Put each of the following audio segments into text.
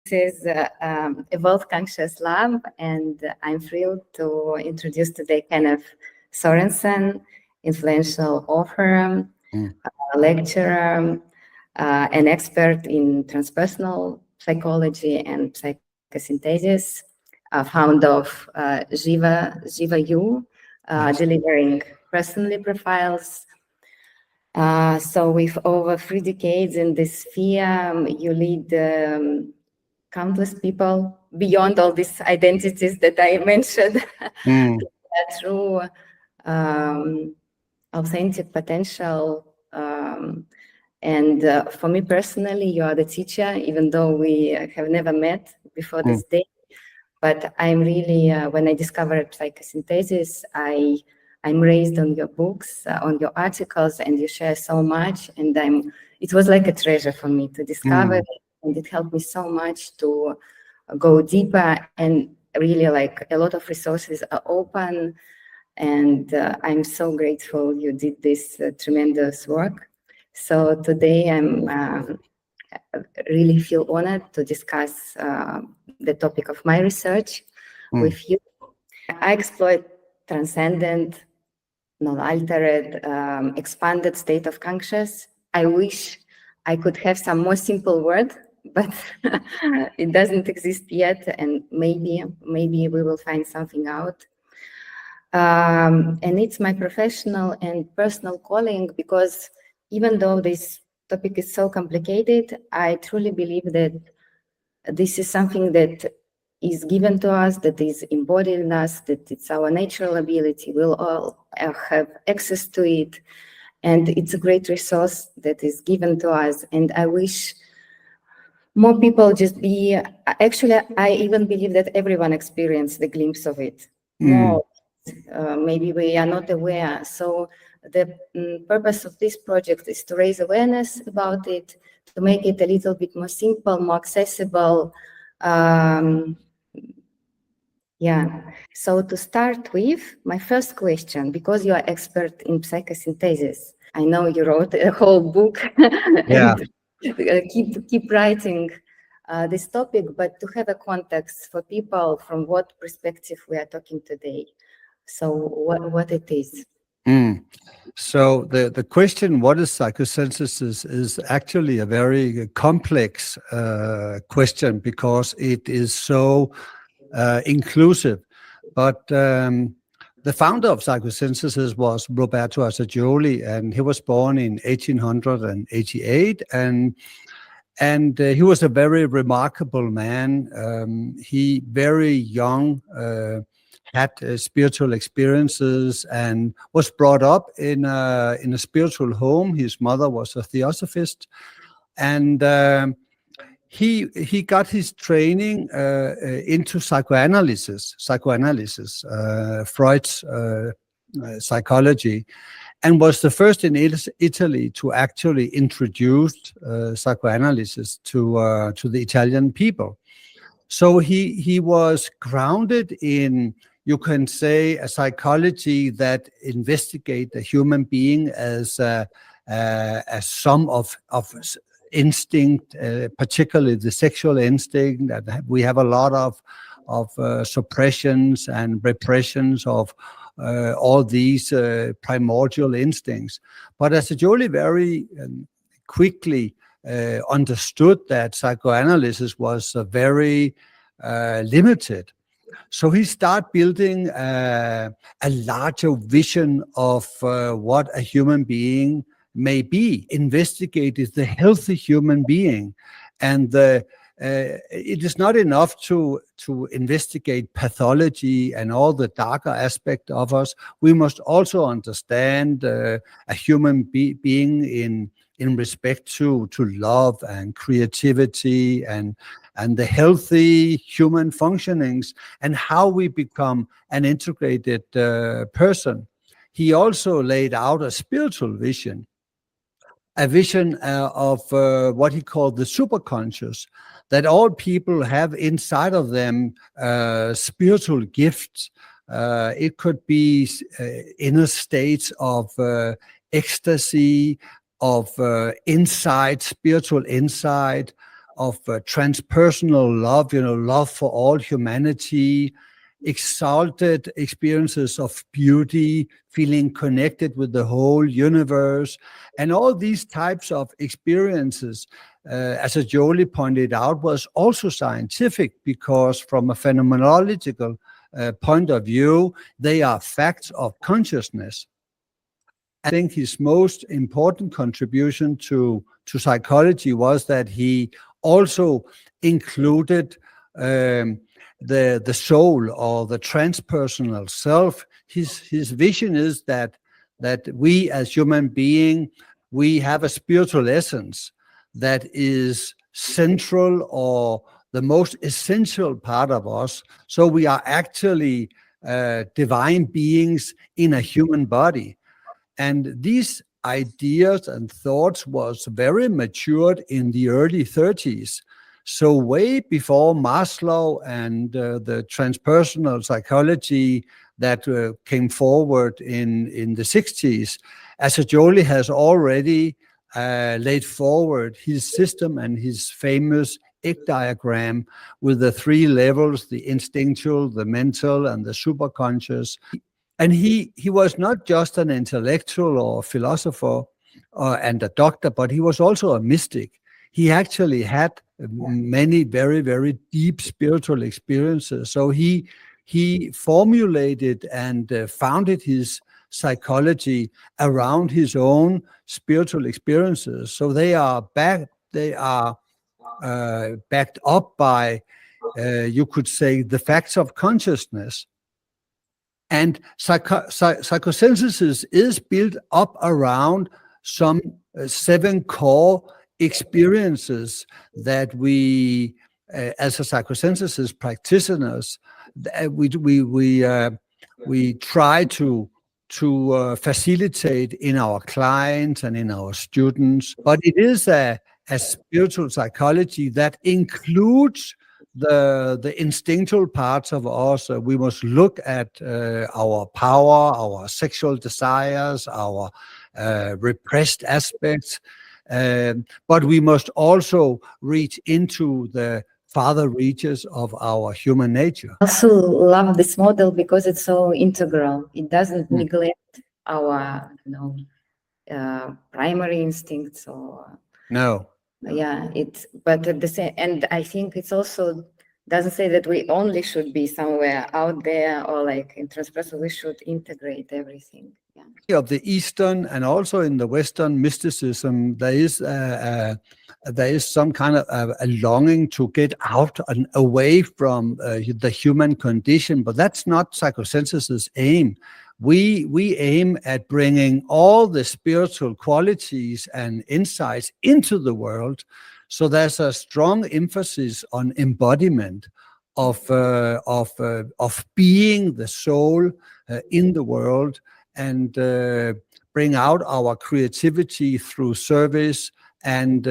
This is Evolved Conscious Lab, and I'm thrilled to introduce today Kenneth Sørensen, influential author, lecturer, an expert in transpersonal psychology and psychosynthesis, founder of Jiva U, delivering personality profiles. So with over 3 decades in this sphere, you lead countless people beyond all these identities that I mentioned through authentic potential. And for me personally, you are the teacher, even though we have never met before this day. But I'm really, when I discovered psychosynthesis, I'm raised on your books, on your articles, and you share so much. And it was like a treasure for me to discover it, and it helped me so much to go deeper. And really, like, a lot of resources are open, and I'm so grateful you did this tremendous work. So today I'm really feel honored to discuss the topic of my research with you. I exploit transcendent, non-altered, expanded state of conscious. I wish I could have some more simple word, but it doesn't exist yet, and maybe we will find something out. And it's my professional and personal calling, because even though this topic is so complicated, I truly believe that this is something that is given to us, that is embodied in us, that it's our natural ability. We'll all have access to it. And it's a great resource that is given to us. And I wish more people just be, actually, I even believe that everyone experienced the glimpse of it. More, maybe we are not aware. So the purpose of this project is to raise awareness about it, to make it a little bit more simple, more accessible. So to start with, my first question, because you are expert in psychosynthesis, I know you wrote a whole book and keep writing this topic, but to have a context for people, from what perspective we are talking today. So what it is. So the question, what is psychosynthesis, is actually a very complex question, because it is so inclusive. But the founder of psychosynthesis was Roberto Assagioli, and he was born in 1888, and he was a very remarkable man. He very young had spiritual experiences and was brought up in a spiritual home. His mother was a theosophist, and he got his training into psychoanalysis, Freud's psychology, and was the first in Italy to actually introduce psychoanalysis to the Italian people. So he was grounded in, you can say, a psychology that investigate the human being as a sum of instinct, particularly the sexual instinct, that we have a lot of suppressions and repressions of all these primordial instincts. But Assagioli very quickly understood that psychoanalysis was very limited. So he started building a larger vision of what a human being may be, investigated the healthy human being. And it is not enough to investigate pathology and all the darker aspect of us. We must also understand a human being in respect to love and creativity and the healthy human functionings, and how we become an integrated person. He also laid out a spiritual vision, a vision of what he called the superconscious, that all people have inside of them spiritual gifts. It could be inner states of ecstasy, of insight, spiritual insight, transpersonal love, love for all humanity, exalted experiences of beauty, feeling connected with the whole universe, and all these types of experiences, as Jolie pointed out, was also scientific, because from a phenomenological point of view, they are facts of consciousness. I think his most important contribution to psychology was that he also included the soul, or the transpersonal self. His vision is that we as human beings, we have a spiritual essence that is central, or the most essential part of us. So we are actually divine beings in a human body. And these ideas and thoughts was very matured in the early 30s. So way before Maslow and the transpersonal psychology that came forward in the 60s, Jolie has already laid forward his system and his famous egg diagram with the 3 levels: the instinctual, the mental, and the superconscious. And he was not just an intellectual or philosopher and a doctor, but he was also a mystic. He actually had many very, very deep spiritual experiences. So he formulated and founded his psychology around his own spiritual experiences. So they are backed up by, you could say, the facts of consciousness. And psychosynthesis is built up around some 7 core experiences that we, as a psychosynthesis practitioners, we try to facilitate in our clients and in our students. But it is a spiritual psychology that includes the instinctual parts of us. We must look at our power, our sexual desires, our repressed aspects, but we must also reach into the farther reaches of our human nature. I also love this model because it's so integral. It doesn't neglect our primary instincts or but at the same, and I think it's also doesn't say that we only should be somewhere out there or like in transpersonal. We should integrate everything. Of the Eastern and also in the Western mysticism, there is some kind of a longing to get out and away from the human condition, but that's not psychosynthesis' aim. We aim at bringing all the spiritual qualities and insights into the world. So there's a strong emphasis on embodiment of being the soul in the world, and bring out our creativity through service and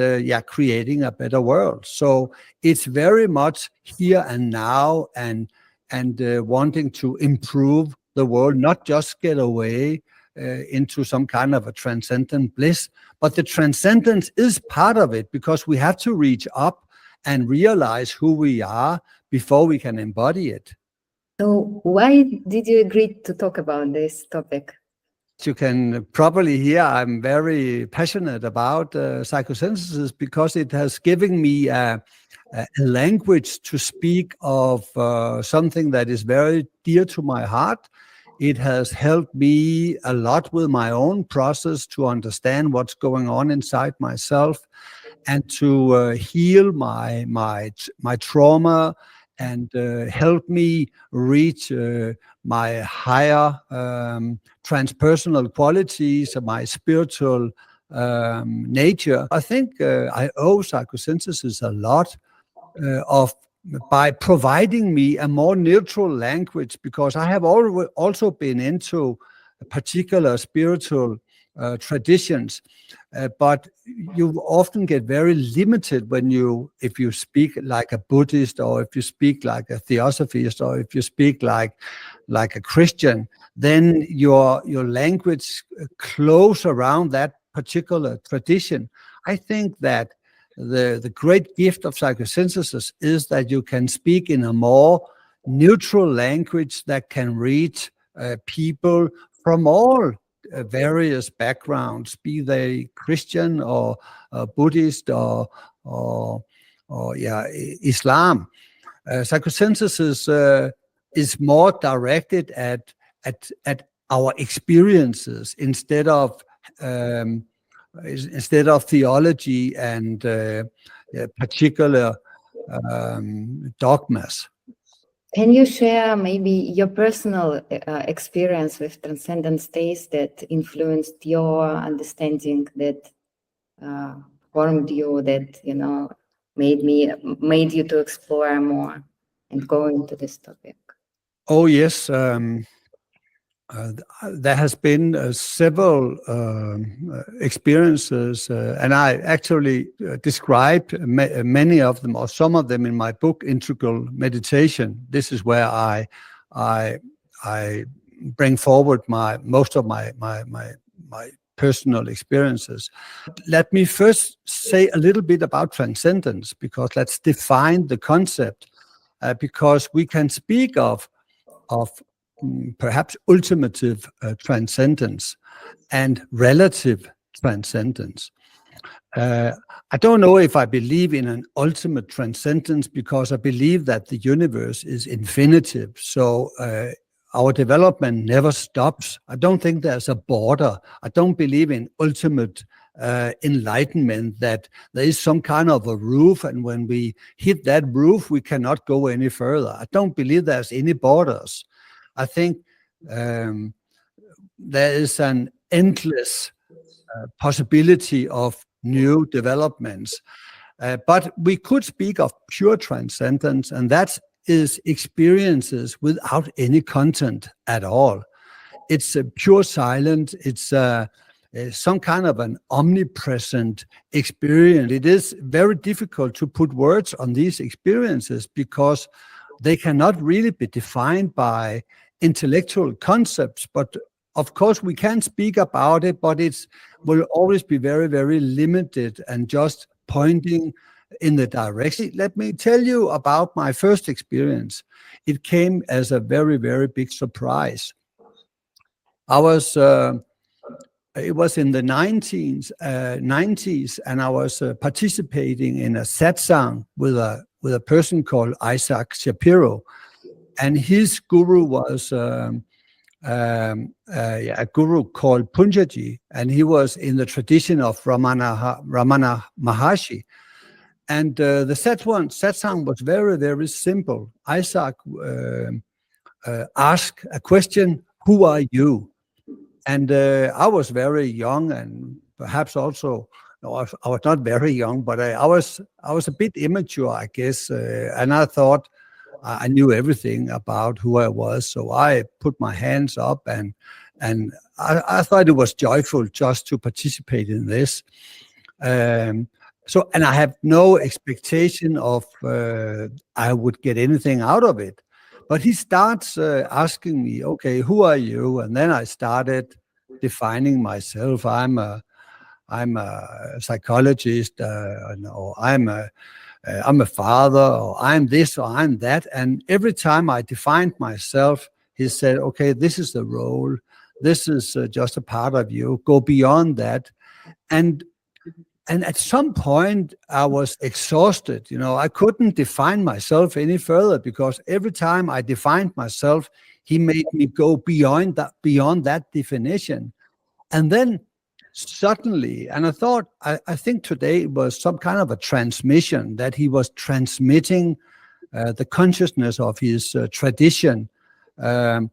creating a better world. So it's very much here and now, and wanting to improve the world, not just get away into some kind of a transcendent bliss, but the transcendence is part of it, because we have to reach up and realize who we are before we can embody it. So why did you agree to talk about this topic? You can probably hear I'm very passionate about psychosynthesis, because it has given me a language to speak of something that is very dear to my heart. It has helped me a lot with my own process to understand what's going on inside myself, and to heal my trauma, and help me reach my higher transpersonal qualities, my spiritual nature. I think I owe psychosynthesis a lot by providing me a more neutral language, because I have also been into particular spiritual traditions, but you often get very limited if you speak like a Buddhist, or if you speak like a Theosophist, or if you speak like a Christian. Then your language close around that particular tradition. I think that the great gift of psychosynthesis is that you can speak in a more neutral language that can reach people from all various backgrounds, be they Christian or Buddhist or Islam. Psychosynthesis is more directed at our experiences instead of theology and particular dogmas. Can you share maybe your personal experience with transcendent states that influenced your understanding, that formed you, that made you to explore more and go into this topic? Oh yes, there has been several experiences, and I actually described many of them, or some of them, in my book Integral Meditation. This is where I bring forward most of my personal experiences. Let me first say a little bit about transcendence, because let's define the concept, because we can speak of perhaps ultimative transcendence and relative transcendence. I don't know if I believe in an ultimate transcendence, because I believe that the universe is infinitive. So our development never stops. I don't think there's a border. I don't believe in ultimate enlightenment, that there is some kind of a roof, and when we hit that roof, we cannot go any further. I don't believe there's any borders. I think there is an endless possibility of new developments. But we could speak of pure transcendence, and that is experiences without any content at all. It's a pure silence. It's some kind of an omnipresent experience. It is very difficult to put words on these experiences, because they cannot really be defined by intellectual concepts. But of course we can speak about it, but it will always be very, very limited and just pointing in the direction. Let me tell you about my first experience. It came as a very, very big surprise. It was in the 90s, and I was participating in a satsang with a person called Isaac Shapiro. And his guru was a guru called Punjaji, and he was in the tradition of Ramana Maharshi. And the satsang was very, very simple. Isaac asked a question: "Who are you?" And I was very young, and perhaps also, no, I was not very young, but I was a bit immature, I guess, and I thought I knew everything about who I was. So I put my hands up, and I thought it was joyful just to participate in this. And I have no expectation of I would get anything out of it. But he starts asking me, "Okay, who are you?" And then I started defining myself. I'm a psychologist, or I'm a father, or I'm this, or I'm that. And every time I defined myself, he said, "Okay, this is the role. This is just a part of you. Go beyond that." And at some point, I was exhausted. I couldn't define myself any further, because every time I defined myself, he made me go beyond that definition. And then suddenly, and I think today it was some kind of a transmission, that he was transmitting the consciousness of his tradition. And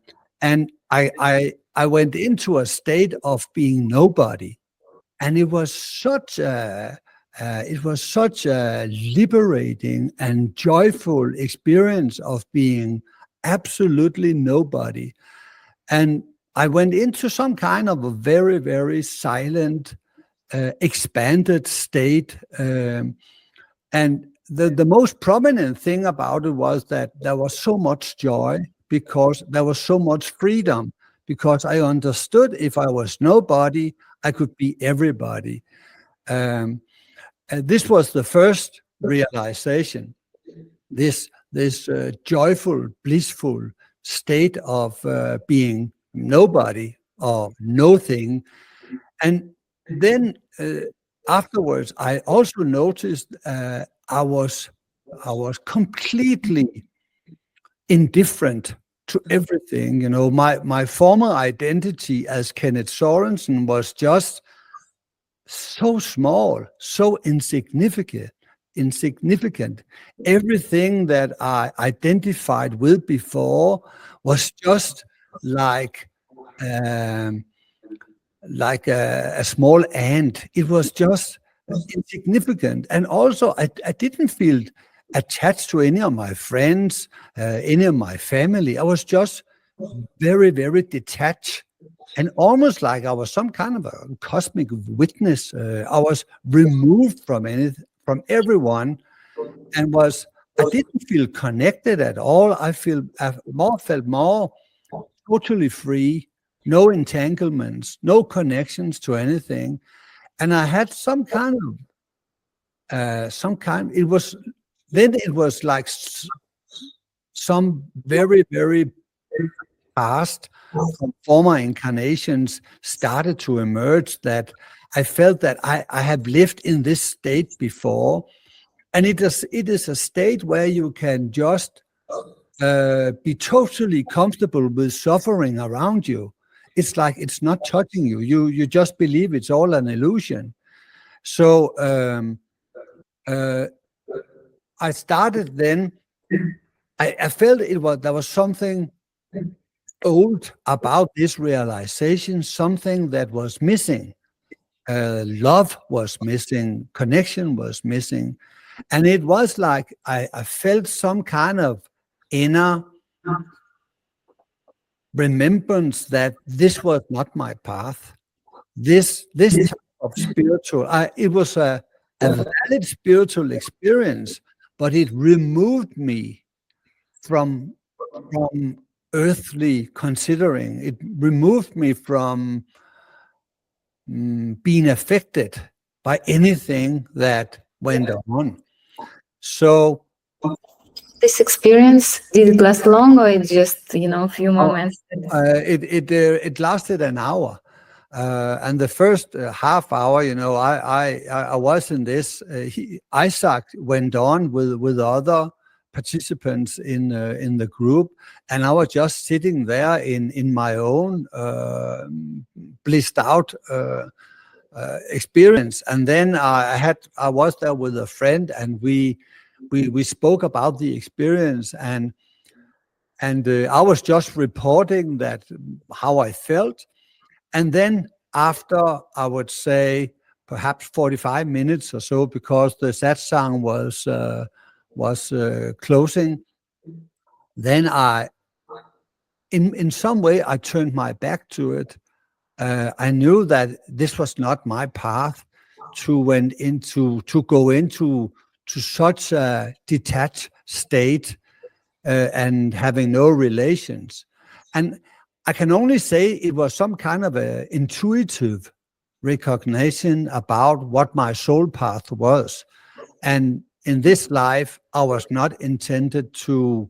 I went into a state of being nobody. And it was such a liberating and joyful experience of being absolutely nobody. And I went into some kind of a very, very silent, expanded state. And the most prominent thing about it was that there was so much joy, because there was so much freedom, because I understood if I was nobody, I could be everybody. this was the first realization, this joyful, blissful state of being nobody or nothing. And then afterwards, I also noticed I was completely indifferent to everything. You know, my former identity as Kenneth Sørensen was just so small, so insignificant. Everything that I identified with before was just like a small ant. It was just insignificant. And also I didn't feel attached to any of my friends, any of my family. I was just very, very detached, and almost like I was some kind of a cosmic witness. I was removed from everyone, and I didn't feel connected at all. I felt more totally free, no entanglements, no connections to anything. And I had some kind, it was like some very, very past from former incarnations started to emerge, that I felt that I have lived in this state before. And it is a state where you can just be totally comfortable with suffering around you. It's like it's not touching you. You just believe it's all an illusion. So I started then. I felt there was something old about this realization, something that was missing. Love was missing, connection was missing. And it was like I felt some kind of inner remembrance that this was not my path. This type of spiritual, it was a valid spiritual experience, but it removed me from earthly considering. It removed me from being affected by anything that went on. So this experience, did it last long, or it just, a few moments? It lasted an hour. And the first half hour, I was in this. Isaac went on with other participants in the group, and I was just sitting there in my own blissed out experience. And then I was there with a friend, and we spoke about the experience, and I was just reporting that how I felt. And then after, I would say, perhaps 45 minutes or so, because the satsang was closing, then in some way, I turned my back to it. I knew that this was not my path to go into such a detached state and having no relations. And I can only say it was some kind of a intuitive recognition about what my soul path was. And in this life, I was not intended to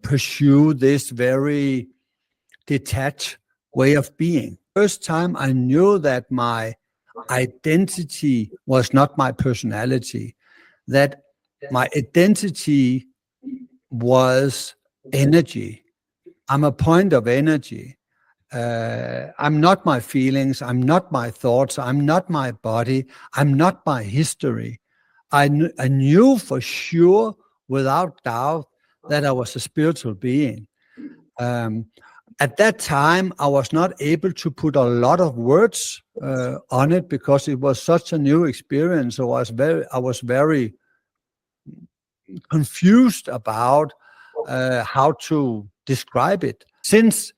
pursue this very detached way of being. First time I knew that my identity was not my personality, that my identity was energy. I'm a point of energy. I'm not my feelings. I'm not my thoughts. I'm not my body. I'm not my history. I knew for sure, without doubt, that I was a spiritual being. At that time, I was not able to put a lot of words on it, because it was such a new experience. So I was very confused about how to describe it. Since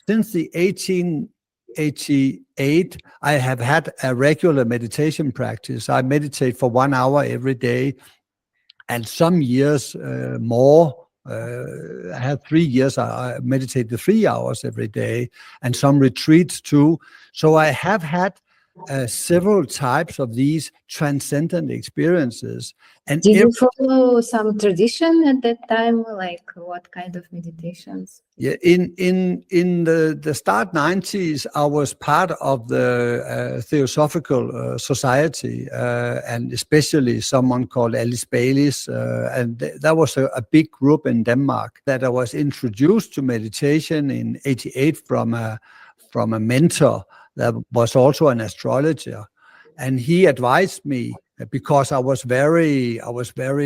the 1888, I have had a regular meditation practice. I meditate for 1 hour every day, and some years more. I had 3 years I meditated 3 hours every day, and some retreats too. So I have had several types of these transcendent experiences. And did you follow some tradition at that time? Like what kind of meditations? Yeah, in the start 90s, I was part of the Theosophical Society, and especially someone called Alice Baylis, and that was a big group in Denmark that I was introduced to meditation in '88 from a mentor that was also an astrologer, and he advised me because I was very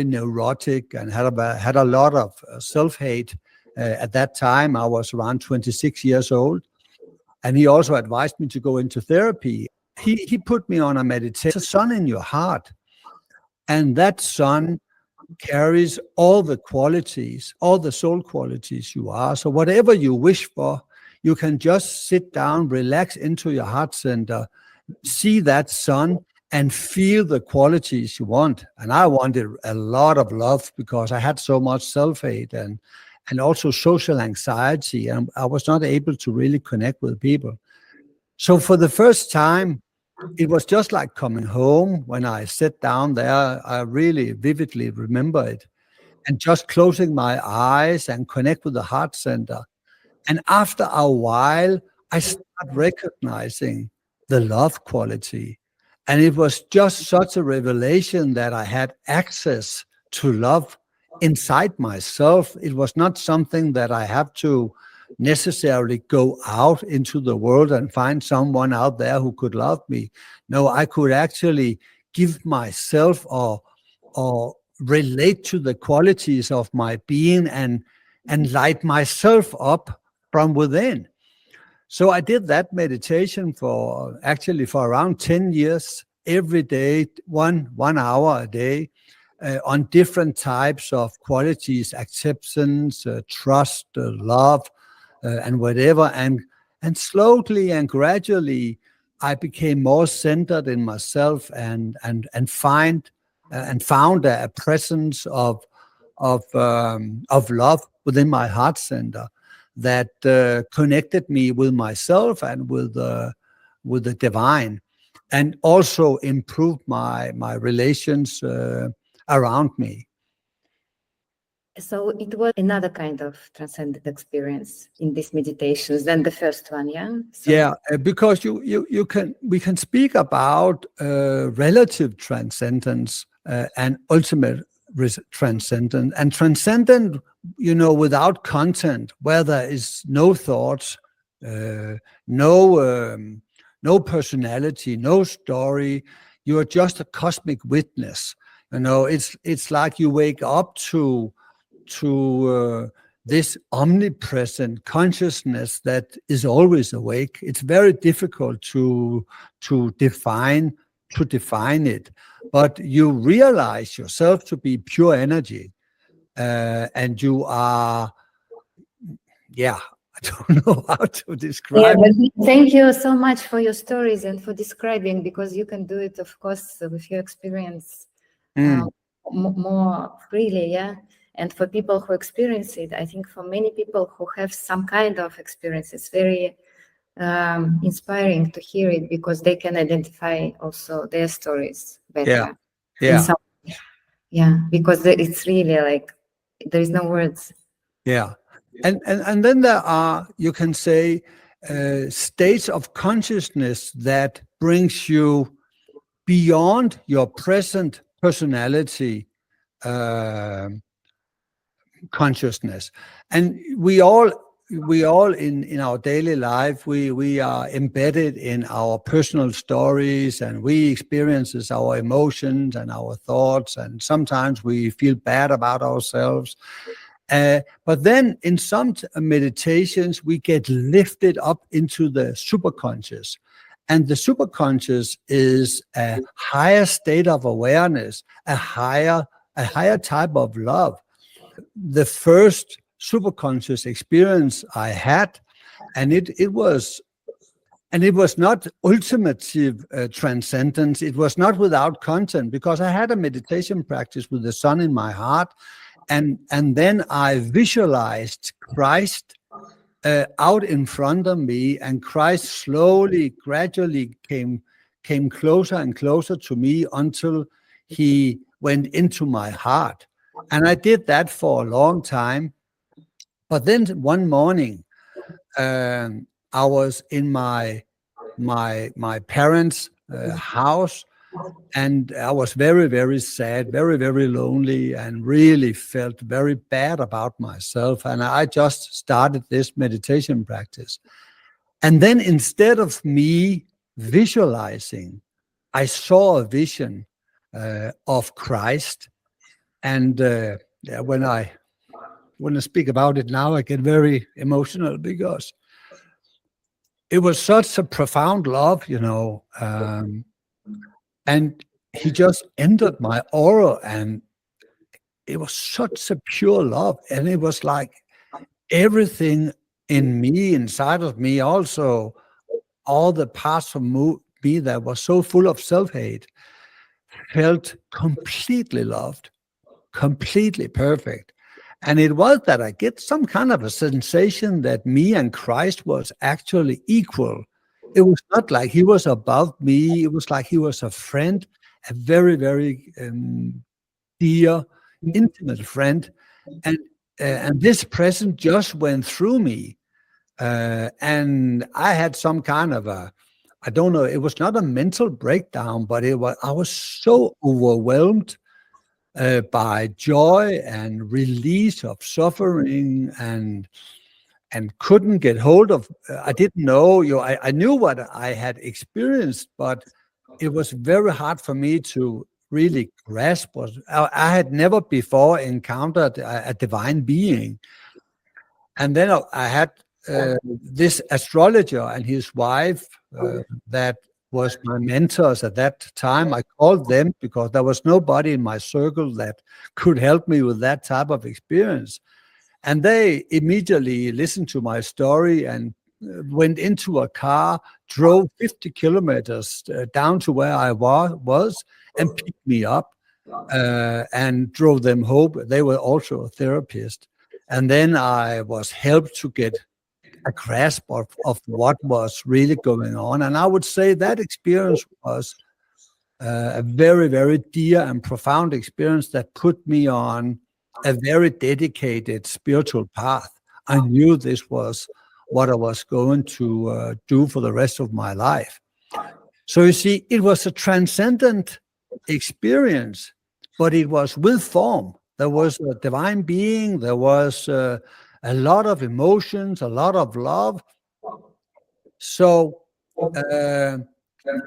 neurotic and had a lot of self-hate. At that time, I was around 26 years old, and he also advised me to go into therapy. He put me on a meditation. There's a sun in your heart, and that sun carries all the qualities, all the soul qualities you are. So whatever you wish for, you can just sit down, relax into your heart center, see that sun, and feel the qualities you want. And I wanted a lot of love because I had so much self-hate and also social anxiety, and I was not able to really connect with people. So for the first time, it was just like coming home. When I sat down there, I really vividly remember it, and just closing my eyes and connect with the heart center. And after a while, I started recognizing the love quality. And it was just such a revelation that I had access to love inside myself. It was not something that I have to necessarily go out into the world and find someone out there who could love me. No, I could actually give myself or relate to the qualities of my being and light myself up from within. So I did that meditation for around 10 years, every day, one hour a day, on different types of qualities, acceptance, trust, love, and whatever. And slowly and gradually, I became more centered in myself and found a presence of love within my heart center that connected me with myself and with the divine, and also improved my relations around me. So it was another kind of transcendent experience in these meditations than the first one, yeah? So yeah, because we can speak about relative transcendence and ultimate transcendent. And transcendent, without content, where there is no thoughts, no personality, no story. You are just a cosmic witness. It's like you wake up to this omnipresent consciousness that is always awake. It's very difficult to define it, but you realize yourself to be pure energy, and you are, I don't know how to describe. Yeah, but thank you so much for your stories and for describing, because you can do it, of course, with your experience more freely, yeah. And for people who experience it, I think for many people who have some kind of experience, it's very inspiring to hear it, because they can identify also their stories better. Because it's really like there is no words. And then there are, you can say, states of consciousness that brings you beyond your present personality consciousness. And we all in our daily life, we are embedded in our personal stories, and we experiences our emotions and our thoughts, and sometimes we feel bad about ourselves. But then in some meditations, we get lifted up into the superconscious. And the superconscious is a higher state of awareness, a higher type of love. The first superconscious experience I had, and it was not ultimative transcendence. It was not without content, because I had a meditation practice with the sun in my heart. And then I visualized Christ out in front of me, and Christ slowly, gradually came came closer and closer to me until he went into my heart. And I did that for a long time. But then one morning, I was in my parents' house, and I was very, very sad, very, very lonely, and really felt very bad about myself. And I just started this meditation practice. And then instead of me visualizing, I saw a vision of Christ. And when I speak about it now, I get very emotional because it was such a profound love, and he just entered my aura, and it was such a pure love. And it was like everything in me, inside of me, also all the parts of me that was so full of self-hate felt completely loved, completely perfect. And it was that I get some kind of a sensation that me and Christ was actually equal. It was not like he was above me. It was like he was a friend, a very, very dear, intimate friend. And this presence just went through me. And I had some kind of I don't know, it was not a mental breakdown, but I was so overwhelmed by joy and release of suffering, and couldn't get hold of. I didn't know. I knew what I had experienced, but it was very hard for me to really grasp. I had never before encountered a divine being, and then I had this astrologer and his wife that was my mentors at that time. I called them because there was nobody in my circle that could help me with that type of experience. And they immediately listened to my story and went into a car, drove 50 kilometers down to where I was and picked me up and drove them home. They were also a therapist. And then I was helped to get a grasp of what was really going on. And I would say that experience was a very, very dear and profound experience that put me on a very dedicated spiritual path. I knew this was what I was going to do for the rest of my life. So you see, it was a transcendent experience, but it was with form. There was a divine being, there was a lot of emotions, a lot of love. So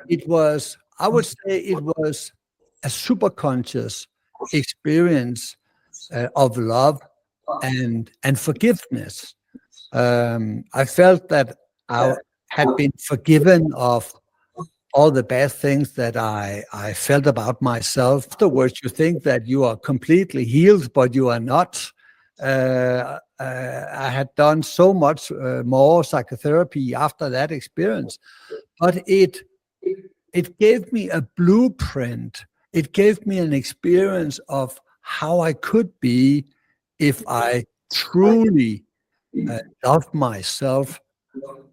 it was, I would say it was a superconscious experience of love and forgiveness. I felt that I had been forgiven of all the bad things that I felt about myself. Afterwards, you think that you are completely healed, but you are not. I had done so much more psychotherapy after that experience, but it gave me a blueprint. It gave me an experience of how I could be if I truly loved myself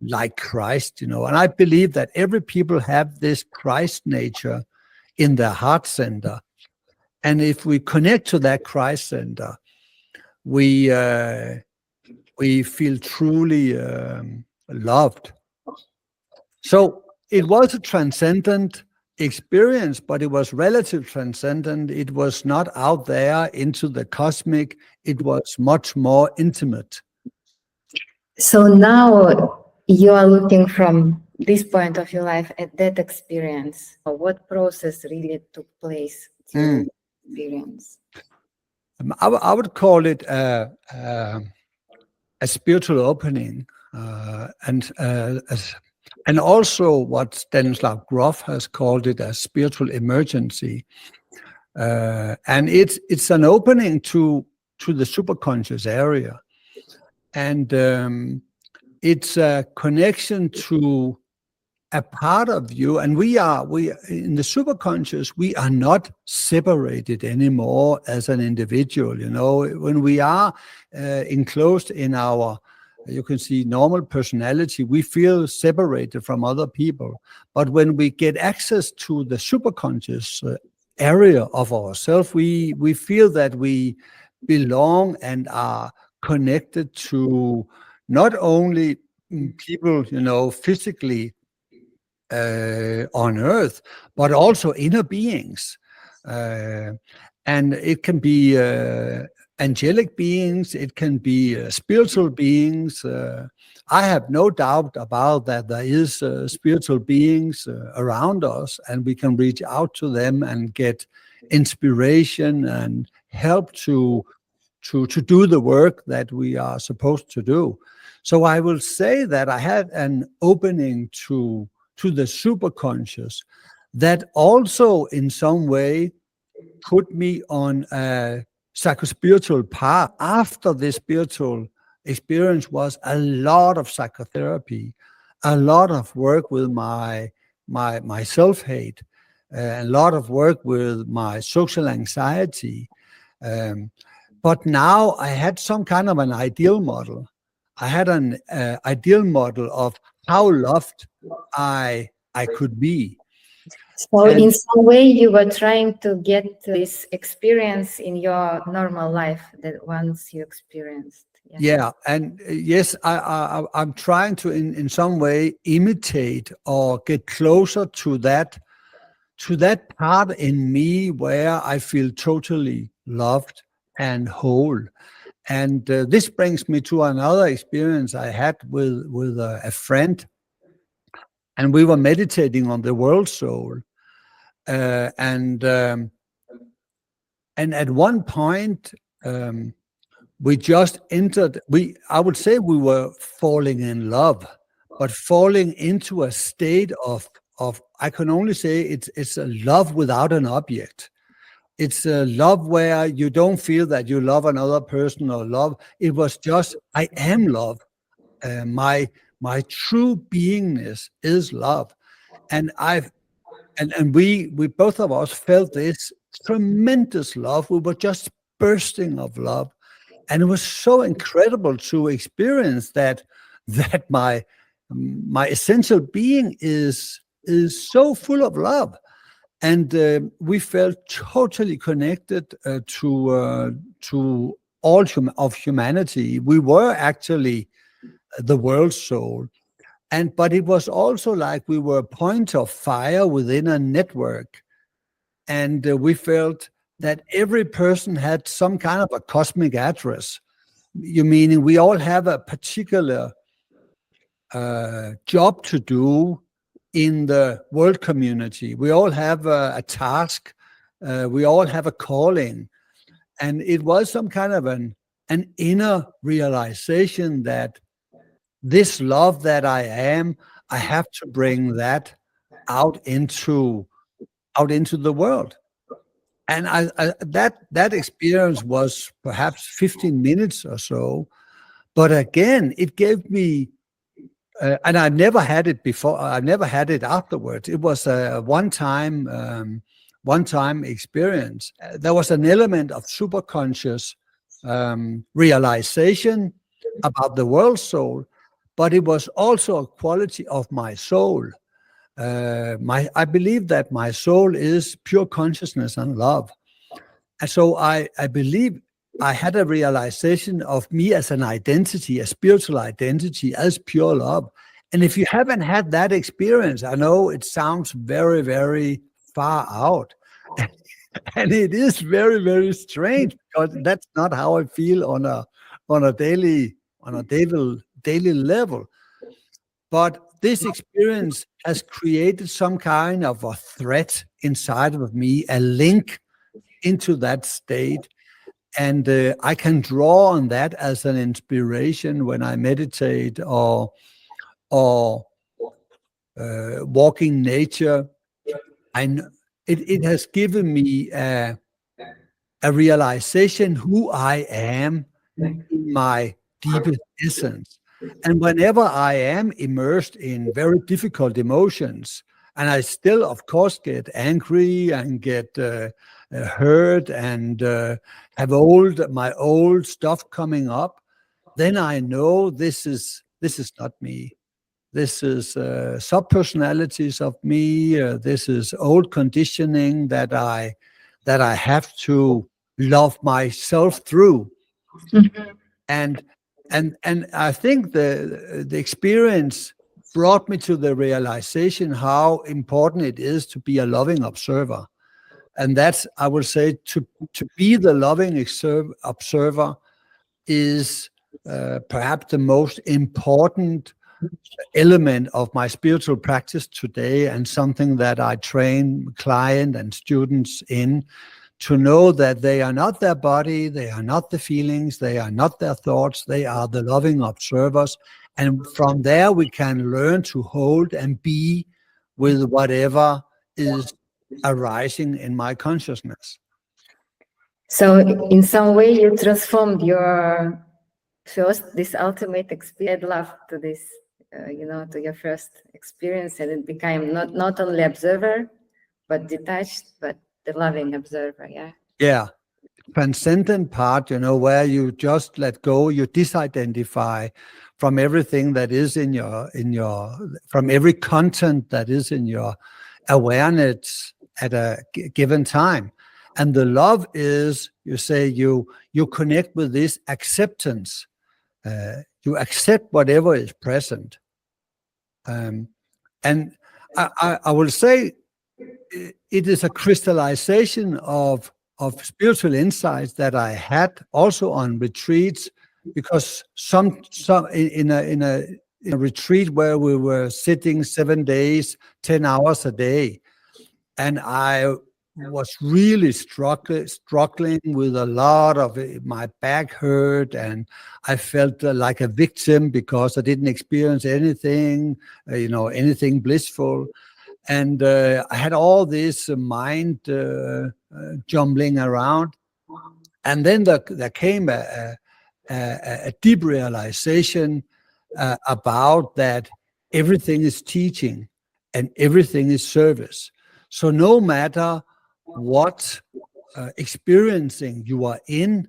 like Christ, And I believe that every people have this Christ nature in their heart center. And if we connect to that Christ center, we feel truly loved. So it was a transcendent experience, but it was relative transcendent. It was not out there into the cosmic. It was much more intimate. So now you are looking from this point of your life at that experience. What process really took place during the experience? I would call it a spiritual opening, and also what Stanislav Grof has called it a spiritual emergency. And it's an opening to the superconscious area. And it's a connection to a part of you. And we in the superconscious, we are not separated anymore as an individual. When we are enclosed in our you can see normal personality, we feel separated from other people. But when we get access to the superconscious area of ourselves, we feel that we belong and are connected to not only people, physically on earth, but also inner beings. And it can be angelic beings, it can be spiritual beings. I have no doubt about that there is spiritual beings around us, and we can reach out to them and get inspiration and help to do the work that we are supposed to do. So I will say that I had an opening to the superconscious that also in some way put me on a psychospiritual path. After this spiritual experience was a lot of psychotherapy, a lot of work with my self-hate, a lot of work with my social anxiety. But now I had some kind of an ideal model. I had an ideal model of how loved I could be. So in some way you were trying to get this experience in your normal life that once you experienced. Yeah, and yes, I'm trying to in some way imitate or get closer to that part in me where I feel totally loved and whole. And this brings me to another experience I had with a friend, and we were meditating on the world soul. And at one point, we just entered, I would say we were falling in love, but falling into a state of I can only say it's a love without an object. It's a love where you don't feel that you love another person or love. It was just, I am love. My true beingness is love. And we both of us felt this tremendous love. We were just bursting of love. And it was so incredible to experience that my essential being is so full of love. And we felt totally connected to all of humanity. We were actually the world soul. But it was also like we were a point of fire within a network. And we felt that every person had some kind of a cosmic address. Meaning we all have a particular job to do in the world community. We all have a task. We all have a calling. And it was some kind of an inner realization that this love that I am, I have to bring that out into the world. And that experience was perhaps 15 minutes or so. But again, it gave me, and I've never had it before. I've never had it afterwards. It was a one-time experience. There was an element of superconscious realization about the world soul, but it was also a quality of my soul. I believe that my soul is pure consciousness and love. And so I believe I had a realization of me as an identity, a spiritual identity, as pure love. And if you haven't had that experience, I know it sounds very, very far out. And it is very, very strange, because that's not how I feel on a daily level. But this experience has created some kind of a thread inside of me, a link into that state. And I can draw on that as an inspiration when I meditate or walking nature. It has given me a realization who I am in my deepest essence. And whenever I am immersed in very difficult emotions, and I still, of course, get angry and get hurt and have my old stuff coming up, then I know this is not me. This is sub-personalities of me. This is old conditioning that I have to love myself through. Mhm. And I think the experience brought me to the realization how important it is to be a loving observer. And that's, I would say, to be the loving observer is perhaps the most important element of my spiritual practice today, and something that I train clients and students in, to know that they are not their body, they are not the feelings, they are not their thoughts, they are the loving observers. And from there, we can learn to hold and be with whatever is arising in my consciousness. So in some way you transformed your this ultimate experience, love to this, to your first experience, and it became not only observer, but detached, but the loving observer. Yeah. Yeah. Transcendent part, where you just let go, you disidentify from everything that is in your from every content that is in your awareness at a given time. And the love is, you say, you connect with this acceptance. You accept whatever is present. And I will say it is a crystallization of spiritual insights that I had also on retreats, because some in a retreat where we were sitting 7 days, 10 hours a day, and I was really struggling with a lot of it. My back hurt, and I felt like a victim because I didn't experience anything, anything blissful. And I had all this mind jumbling around. And then there came a deep realization about that everything is teaching and everything is service. So no matter what experiencing you are in,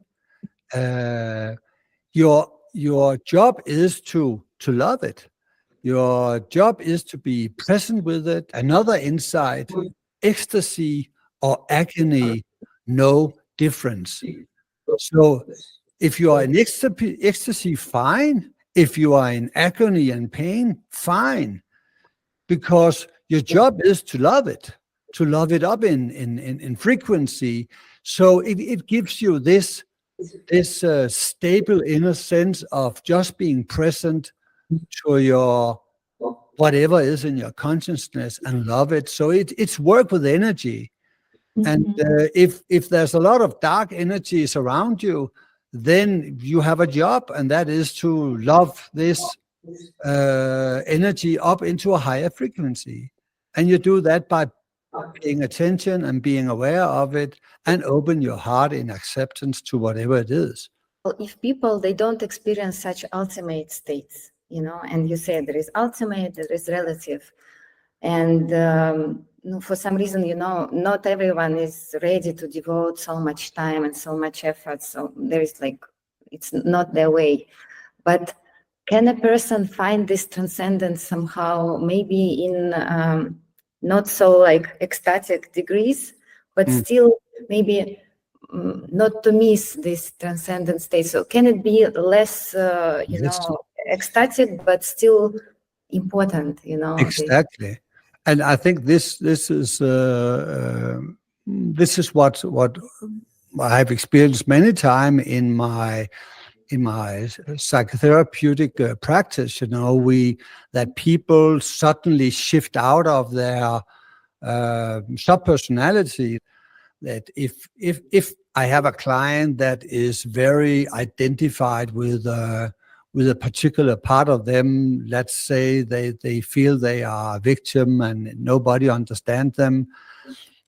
your job is to love it. Your job is to be present with it. Another insight: ecstasy or agony, no difference. So if you are in ecstasy, fine. If you are in agony and pain, fine. Because your job is to love it up in frequency. So it gives you this stable inner sense of just being present to your whatever is in your consciousness and love it. So it's work with energy. And if there's a lot of dark energies around you, then you have a job, and that is to love this energy up into a higher frequency. And you do that by paying attention and being aware of it, and open your heart in acceptance to whatever it is. If people, they don't experience such ultimate states, and you say there is ultimate, there is relative, and for some reason, not everyone is ready to devote so much time and so much effort. So there is it's not their way. But can a person find this transcendence somehow, maybe in not so ecstatic degrees, but still maybe not to miss this transcendent state? So can it be less, ecstatic, but still important? Exactly. And I think this is what I have experienced many times in my psychotherapeutic practice. That people suddenly shift out of their sub-personality. That if I have a client that is very identified with a particular part of them, let's say they feel they are a victim and nobody understands them,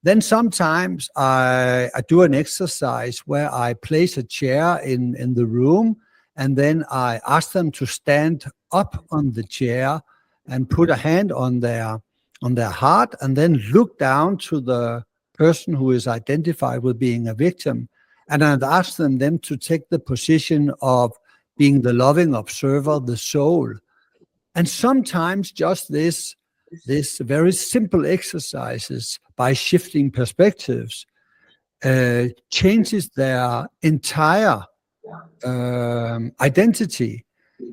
then sometimes I do an exercise where I place a chair in the room, and then I ask them to stand up on the chair and put a hand on their heart, and then look down to the person who is identified with being a victim. And I'd ask them to take the position of being the loving observer, the soul. And sometimes just this very simple exercises by shifting perspectives changes their entire identity.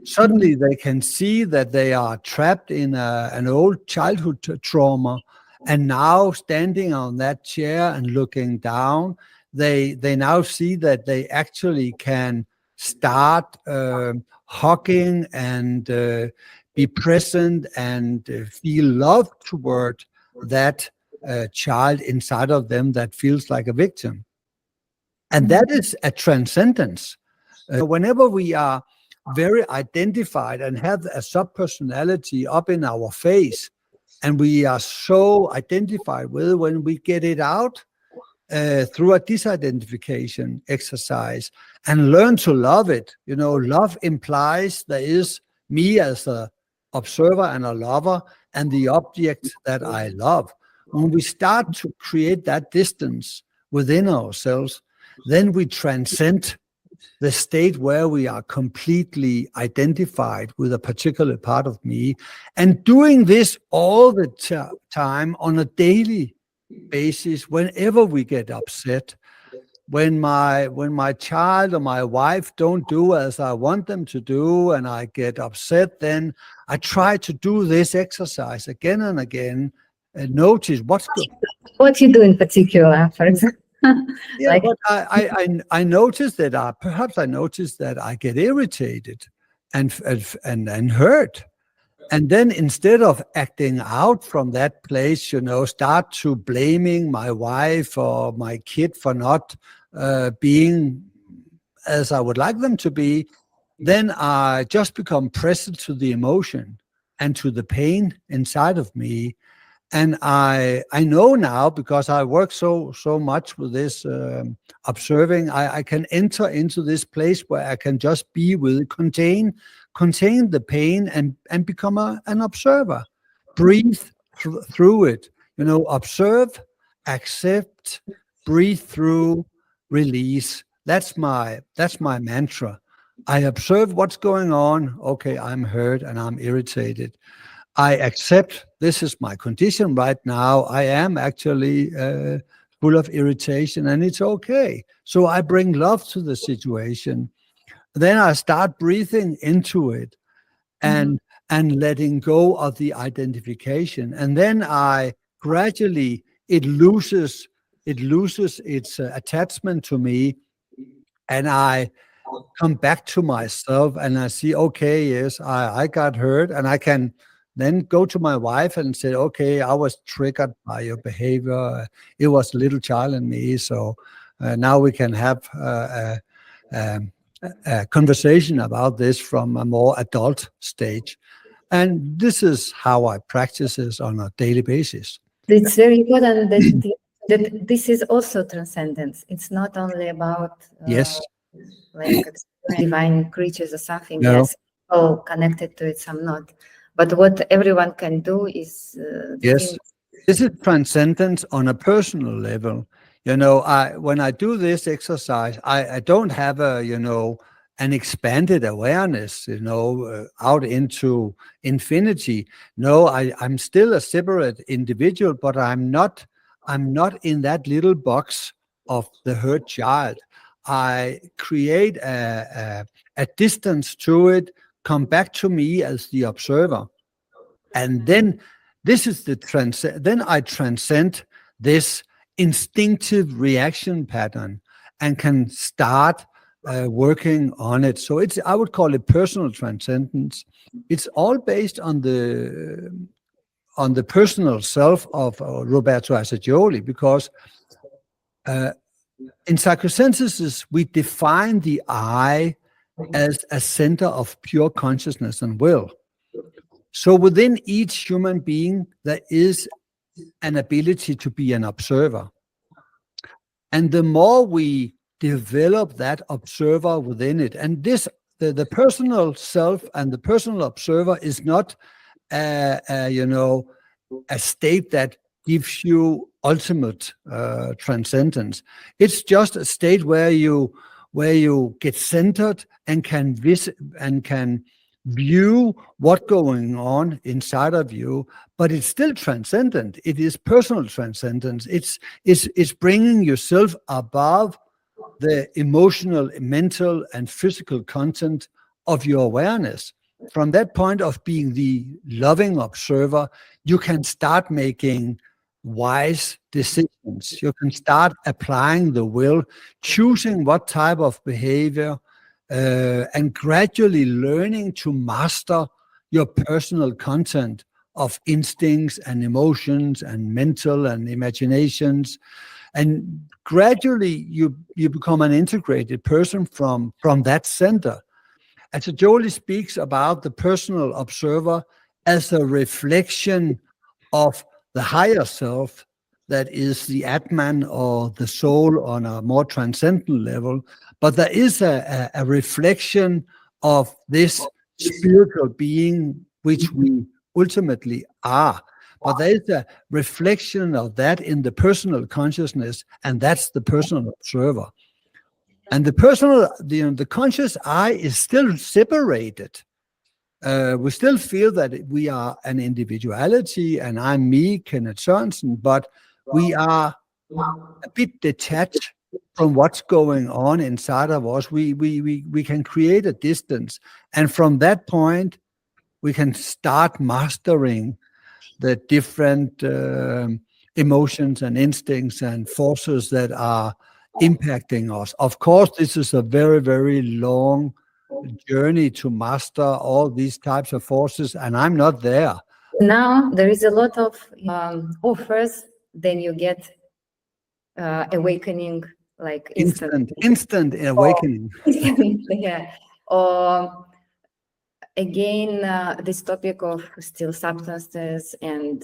Suddenly they can see that they are trapped in an old childhood trauma, and now standing on that chair and looking down, they now see that they actually can start hugging and be present and feel love toward that child inside of them that feels like a victim. And that is a transcendence. Whenever we are very identified and have a sub-personality up in our face, and we are so identified with, when we get it out through a disidentification exercise and learn to love it. Love implies there is me as a observer and a lover and the object that I love. When we start to create that distance within ourselves, then we transcend the state where we are completely identified with a particular part of me, and doing this all the time on a daily basis. Whenever we get upset, when my child or my wife don't do as I want them to do, and I get upset, then I try to do this exercise again and again and notice what's good. What you do in particular, for example? Yeah, but I noticed that I noticed that I get irritated and hurt, and then instead of acting out from that place, start to blaming my wife or my kid for not being as I would like them to be, then I just become present to the emotion and to the pain inside of me. And I know now, because I work so much with this observing, I can enter into this place where I can just be with it, contain the pain and become an observer. Breathe through it. Observe, accept, breathe through, release. That's my mantra. I observe what's going on. Okay, I'm hurt and I'm irritated. I accept this is my condition right now. I am actually full of irritation, and it's okay. So I bring love to the situation. Then I start breathing into it and letting go of the identification. And then I gradually, it loses its attachment to me, and I come back to myself and I see, okay, yes, I got hurt, and I can then go to my wife and say, okay, I was triggered by your behavior. It was a little child in me. So now we can have a conversation about this from a more adult stage. And this is how I practice this on a daily basis. It's very important that this is also transcendence. It's not only about yes, like divine creatures or something. No. Yes, all connected to it, some not. But what everyone can do is yes, this is transcendence on a personal level. When I do this exercise, I don't have an expanded awareness, out into infinity. No, I'm still a separate individual, but I'm not in that little box of the hurt child. I create a distance to it, come back to me as the observer. And then this is then I transcend this instinctive reaction pattern and can start working on it. So I would call it personal transcendence. It's all based on the personal self of Roberto Assagioli, because in Psychosynthesis, we define the I as a center of pure consciousness and will. So within each human being, there is an ability to be an observer. And the more we develop that observer within it, and the personal self and the personal observer is not a state that gives you ultimate transcendence. It's just a state where you where you get centered and can visit and can view what's going on inside of you, but it's still transcendent. It is personal transcendence. It's bringing yourself above the emotional, mental, and physical content of your awareness. From that point of being the loving observer, you can start making wise decisions. You can start applying the will, choosing what type of behavior, and gradually learning to master your personal content of instincts and emotions and mental and imaginations. And gradually you become an integrated person from that center. And so Jolie speaks about the personal observer as a reflection of the higher self, that is the Atman or the soul on a more transcendent level. But there is a reflection of this spiritual being, which we ultimately are. But there is a reflection of that in the personal consciousness, and that's the personal observer. And the personal, the conscious I is still separated. We still feel that we are an individuality, and I'm me, Kenneth Sørensen, but we are a bit detached from what's going on inside of us. We can create a distance, and from that point, we can start mastering the different emotions and instincts and forces that are impacting us. Of course, this is a very, very long journey to master all these types of forces, and I'm not there. Now there is a lot of offers, then you get awakening, like instant awakening. Yeah. Or again, this topic of still substances and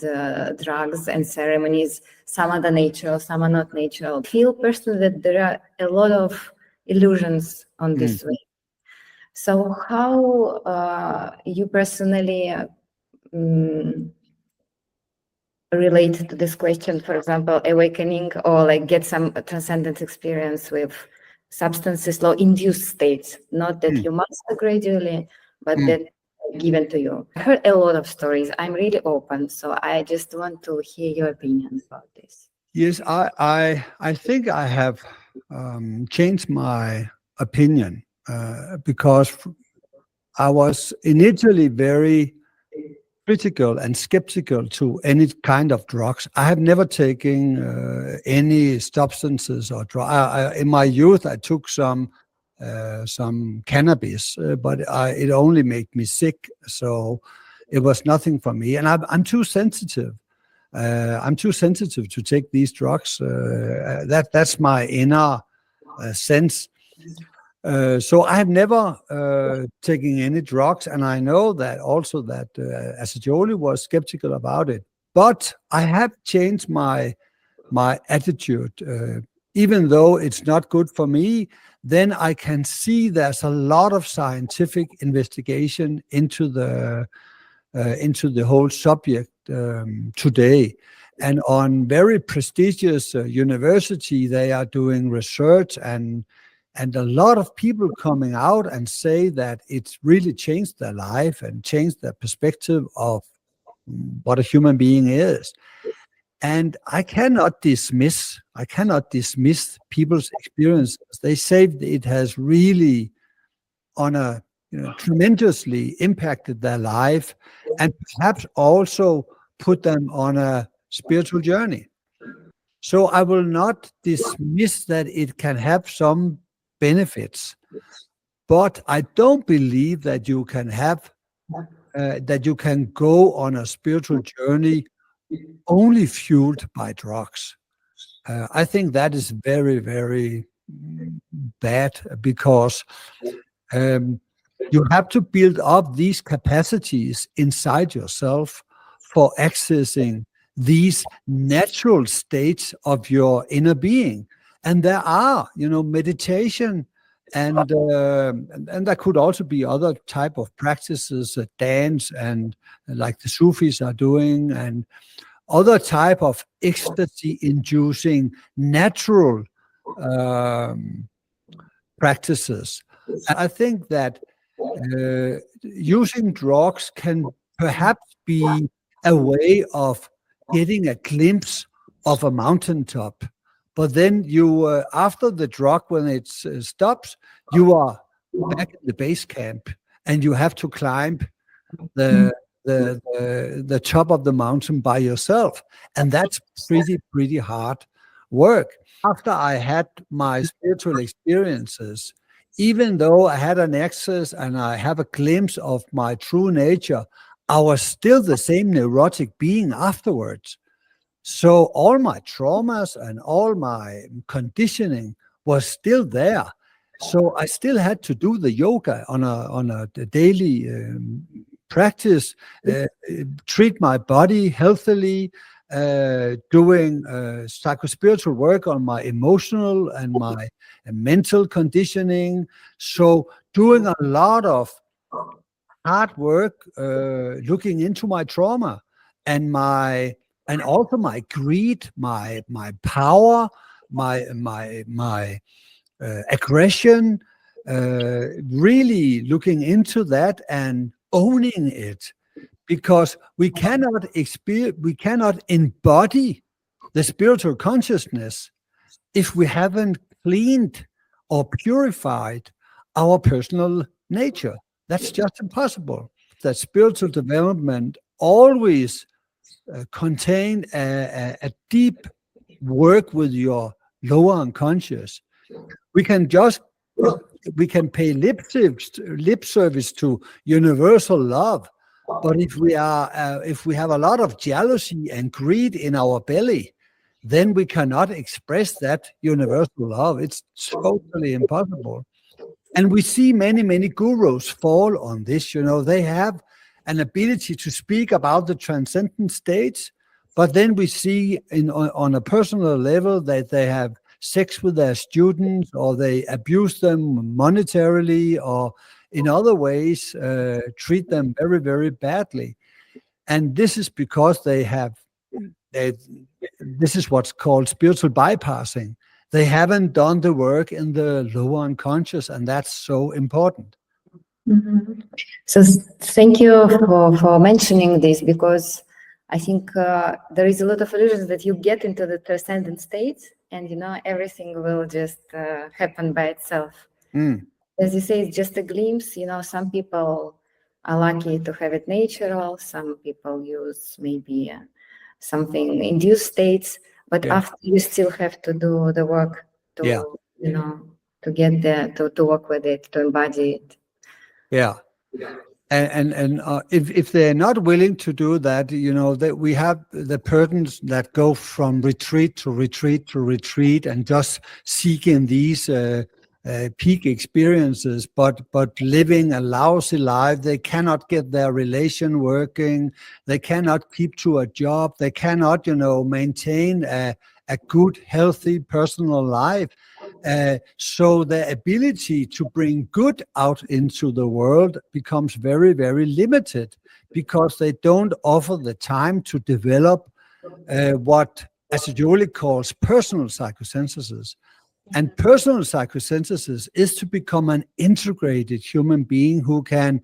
drugs and ceremonies, some are the natural, some are not natural. I feel personally that there are a lot of illusions on this way. So how you personally relate to this question, for example, awakening, or like get some transcendent experience with substances, low induced states, not that you master gradually, but that given to you. I heard a lot of stories. I'm really open, so I just want to hear your opinion about this. Yes, I think I have changed my opinion because I was initially very critical and skeptical to any kind of drugs. I have never taken any substances or drugs. In my youth, I took some cannabis, but it only made me sick. So it was nothing for me. And I'm too sensitive. I'm too sensitive to take these drugs. That's my inner sense. So I have never taken any drugs, and I know that also that Jolie was skeptical about it. But I have changed my attitude. Even though it's not good for me, then I can see there's a lot of scientific investigation into the whole subject today. And on very prestigious university, they are doing research, and a lot of people coming out and say that it's really changed their life and changed their perspective of what a human being is. And I cannot dismiss people's experiences. They say it has really tremendously impacted their life, and perhaps also put them on a spiritual journey. So I will not dismiss that it can have some benefits, but I don't believe that you can have that you can go on a spiritual journey only fueled by drugs. I think that is very, very bad, because you have to build up these capacities inside yourself for accessing these natural states of your inner being. And there are, meditation, and there could also be other type of practices, dance, and like the Sufis are doing, and other type of ecstasy-inducing natural practices. I think that using drugs can perhaps be a way of getting a glimpse of a mountaintop. But then you, after the drug, when it stops, you are back in the base camp, and you have to climb the top of the mountain by yourself, and that's pretty hard work. After I had my spiritual experiences, even though I had an access and I have a glimpse of my true nature, I was still the same neurotic being afterwards. So all my traumas and all my conditioning was still there. So I still had to do the yoga on a daily practice, treat my body healthily, doing psychospiritual work on my emotional and my mental conditioning. So doing a lot of hard work, looking into my trauma and also my greed, my power, my aggression, really looking into that and owning it, because we cannot embody the spiritual consciousness if we haven't cleaned or purified our personal nature. That's just impossible. That spiritual development always contain a deep work with your lower unconscious. We can pay lip service to universal love, but if we have a lot of jealousy and greed in our belly, then we cannot express that universal love. It's totally impossible. And we see many gurus fall on this. They have an ability to speak about the transcendent states, but then we see on a personal level that they have sex with their students, or they abuse them monetarily, or in other ways treat them very badly. And this is because this is what's called spiritual bypassing. They haven't done the work in the lower unconscious, and that's so important. Mm-hmm. So thank you for mentioning this, because I think there is a lot of illusions that you get into the transcendent state and everything will just happen by itself. As you say, it's just a glimpse. Some people are lucky to have it natural, some people use maybe something induced states, but after you still have to do the work to to get there, to work with it, to embody it. And if they're not willing to do that, that we have the persons that go from retreat to retreat to retreat and just seeking these peak experiences, but living a lousy life. They cannot get their relation working. They cannot keep to a job. They cannot, maintain a good, healthy personal life. So the ability to bring good out into the world becomes very limited, because they don't offer the time to develop what Advaita calls personal psychosynthesis. And personal psychosynthesis is to become an integrated human being who can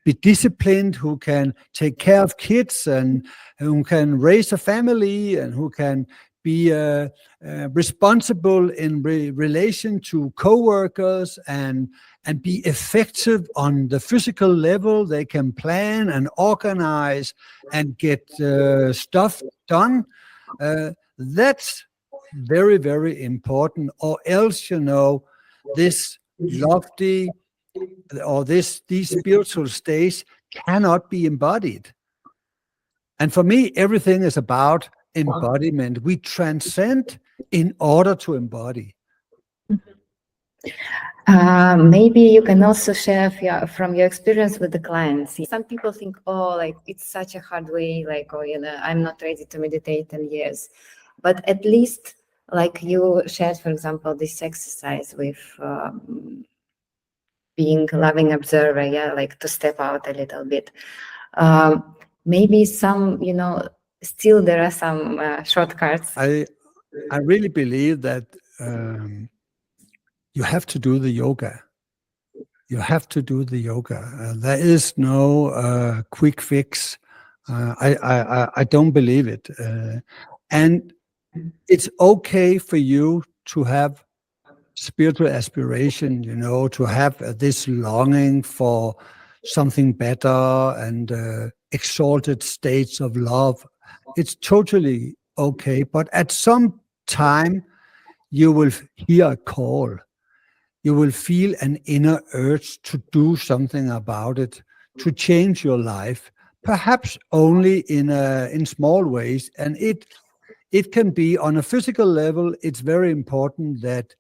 be disciplined, who can take care of kids, and who can raise a family, and who can be responsible in relation to co-workers, and be effective on the physical level. They can plan and organize and get stuff done. That's very important, or else this lofty or these spiritual states cannot be embodied. And for me, everything is about embodiment. We transcend in order to embody. Maybe you can also share from your experience with the clients. Some people think, it's such a hard way, I'm not ready to meditate in years. But at least, like you shared, for example, this exercise with being a loving observer, to step out a little bit. Maybe some, still there are some shortcuts. I really believe that you have to do the yoga. You have to do the yoga. There is no quick fix. I don't believe it. And it's okay for you to have spiritual aspiration, to have this longing for something better and exalted states of love. It's totally okay. But at some time, you will hear a call. You will feel an inner urge to do something about it, to change your life, perhaps only in small ways. And it can be on a physical level. It's very important that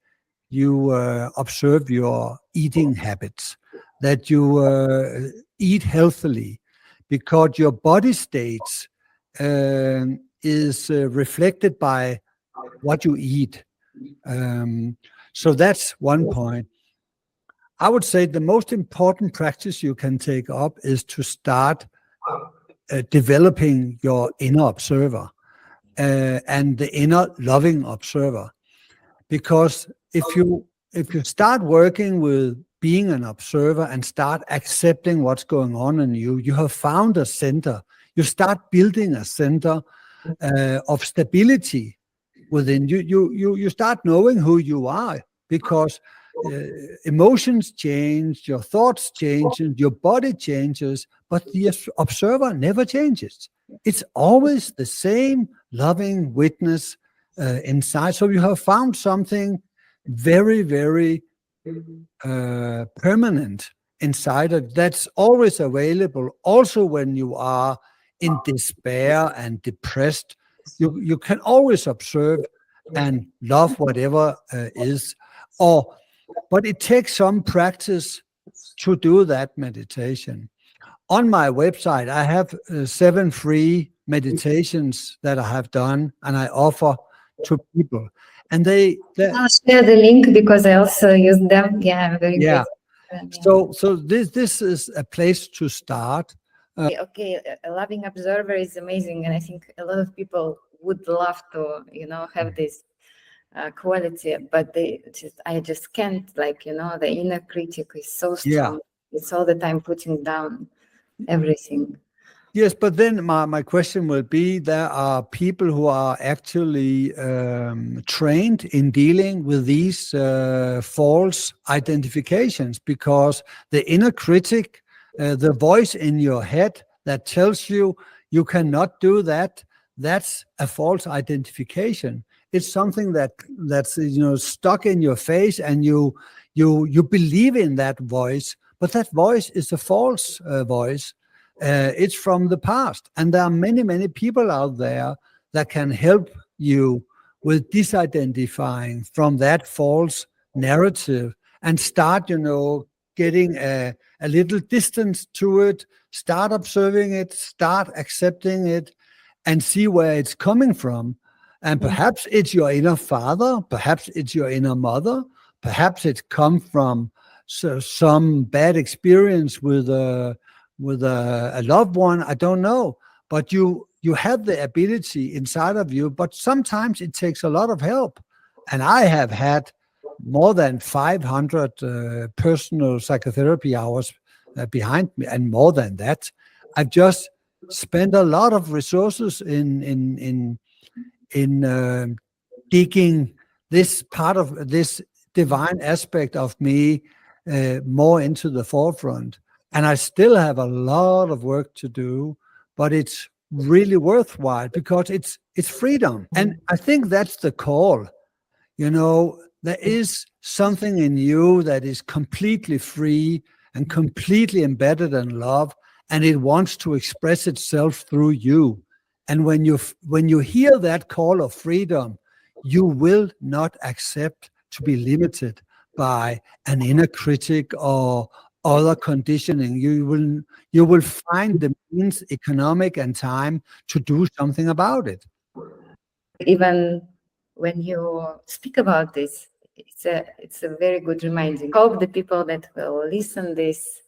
you observe your eating habits, that you eat healthily, because your body states is reflected by what you eat. So that's one point. I would say the most important practice you can take up is to start developing your inner observer and the inner loving observer. Because if you start working with being an observer and start accepting what's going on in you, you have found a center. You start building a center of stability within you. You start knowing who you are, because emotions change, your thoughts change, and your body changes, but the observer never changes. It's always the same loving witness inside. So you have found something very, very permanent inside it that's always available. Also, when you are in despair and depressed, you can always observe and love whatever is. But it takes some practice to do that meditation. On my website, I have 7 free meditations that I have done, and I offer to people. And I'll share the link because I also use them. Yeah, very yeah. Good. So this is a place to start. Okay, a loving observer is amazing, and I think a lot of people would love to, have this quality, but I just can't. The inner critic is so strong. Yeah. It's all the time putting down everything. Yes, but then my question will be, there are people who are actually trained in dealing with these false identifications, because the inner critic, the voice in your head that tells you you cannot do that, that's a false identification. It's something that's stuck in your face, and you believe in that voice, but that voice is a false voice. It's from the past, and there are many people out there that can help you with disidentifying from that false narrative and start, getting a little distance to it, start observing it, start accepting it, and see where it's coming from. And perhaps it's your inner father, perhaps it's your inner mother, perhaps it's come from some bad experience with a loved one. I don't know, but you have the ability inside of you, but sometimes it takes a lot of help. And I have had more than 500 personal psychotherapy hours behind me, and more than that. I've just spent a lot of resources in digging this part of this divine aspect of me more into the forefront. And I still have a lot of work to do, but it's really worthwhile because it's freedom. And I think that's the call. There is something in you that is completely free and completely embedded in love, and it wants to express itself through you. And when you hear that call of freedom, you will not accept to be limited by an inner critic or other conditioning. You will find the means, economic and time, to do something about it. Even when you speak about this, it's a very good reminder. I hope the people that will listen this,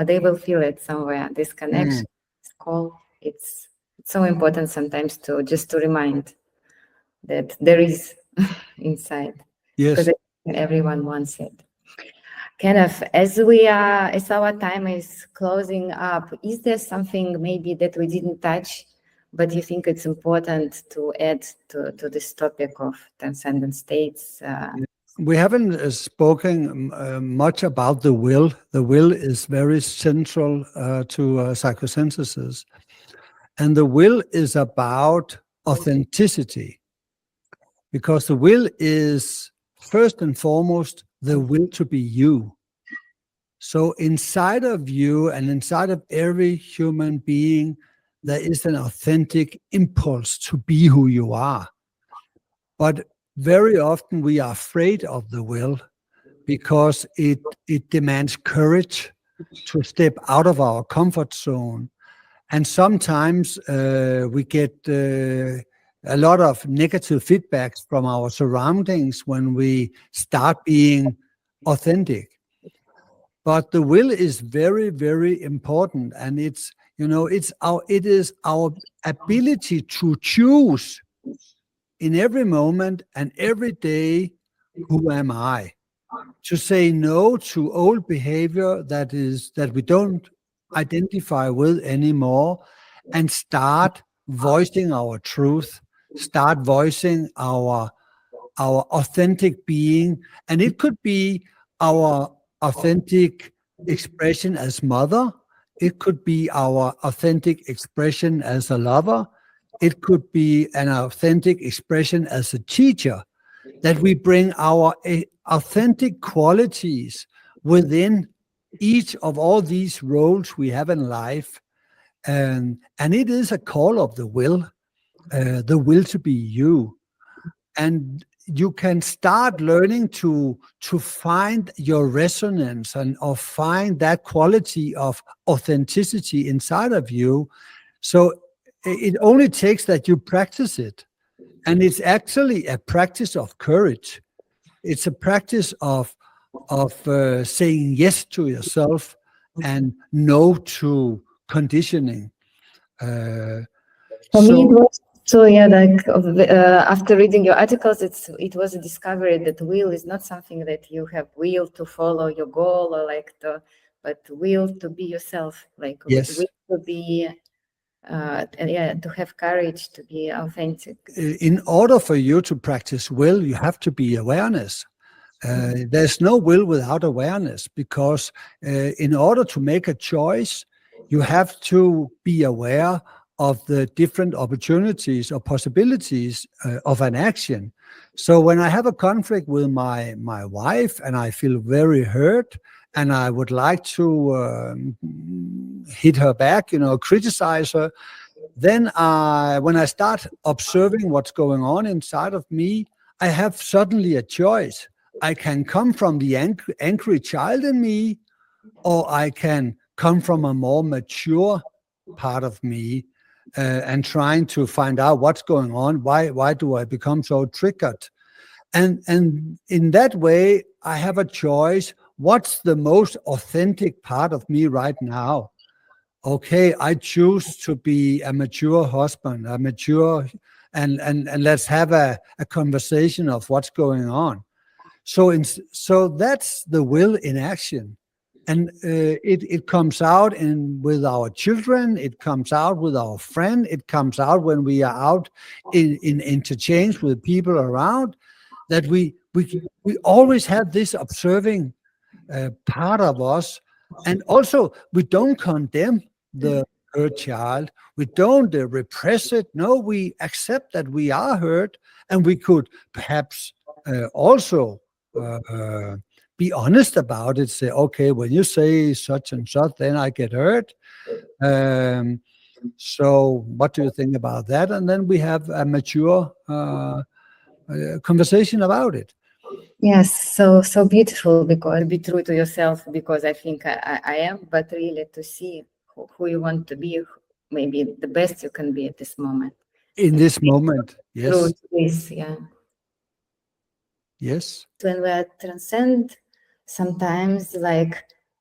they will feel it somewhere. This connection, this call. It's so important sometimes to remind that there is inside. Yes. Because Everyone wants it. Kenneth, as our time is closing up, is there something maybe that we didn't touch, but you think it's important to add to this topic of transcendent states? We haven't spoken much about the will. The will is very central to psychosynthesis. And the will is about authenticity, because the will is first and foremost the will to be you. So inside of you and inside of every human being, there is an authentic impulse to be who you are. But very often we are afraid of the will because it demands courage to step out of our comfort zone. And sometimes we get a lot of negative feedbacks from our surroundings when we start being authentic. But the will is very, very important, and it is our ability to choose in every moment and every day, who am I? To say no to old behavior that we don't identify with anymore, and start voicing our truth, start voicing our authentic being. And it could be our authentic expression as mother. It could be our authentic expression as a lover. It could be an authentic expression as a teacher, that we bring our authentic qualities within each of all these roles we have in life. And it is a call of the will to be you. And you can start learning to find your resonance or find that quality of authenticity inside of you. So it only takes that you practice it. And it's actually a practice of courage. It's a practice of saying yes to yourself and no to conditioning. For me, it was so after reading your articles, it was a discovery that will is not something that you have will to follow your goal or but will to be yourself, yes. Will to be. To have courage to be authentic. In order for you to practice will, you have to be awareness. There's no will without awareness, because in order to make a choice, you have to be aware of the different opportunities or possibilities of an action. So when I have a conflict with my wife and I feel very hurt, and I would like to hit her back, criticize her, then when I start observing what's going on inside of me, I have suddenly a choice. I can come from the angry child in me, or I can come from a more mature part of me, and trying to find out what's going on. Why do I become so triggered? And in that way, I have a choice. What's the most authentic part of me right now? Okay, I choose to be a mature husband, and let's have a conversation of what's going on. So that's the will in action. And it comes out with our children, it comes out with our friend, it comes out when we are out in interchange with people around, that we always have this observing part of us. And also, we don't condemn the hurt child. We don't repress it. No, we accept that we are hurt, and we could perhaps also be honest about it. Say, okay, when you say such and such, then I get hurt. So what do you think about that? And then we have a mature conversation about it. Yes, so beautiful, because be true to yourself, because I think I am, but really to see who you want to be, maybe the best you can be at this moment. In this moment, yes. True to this, yeah. Yes. When we transcend, sometimes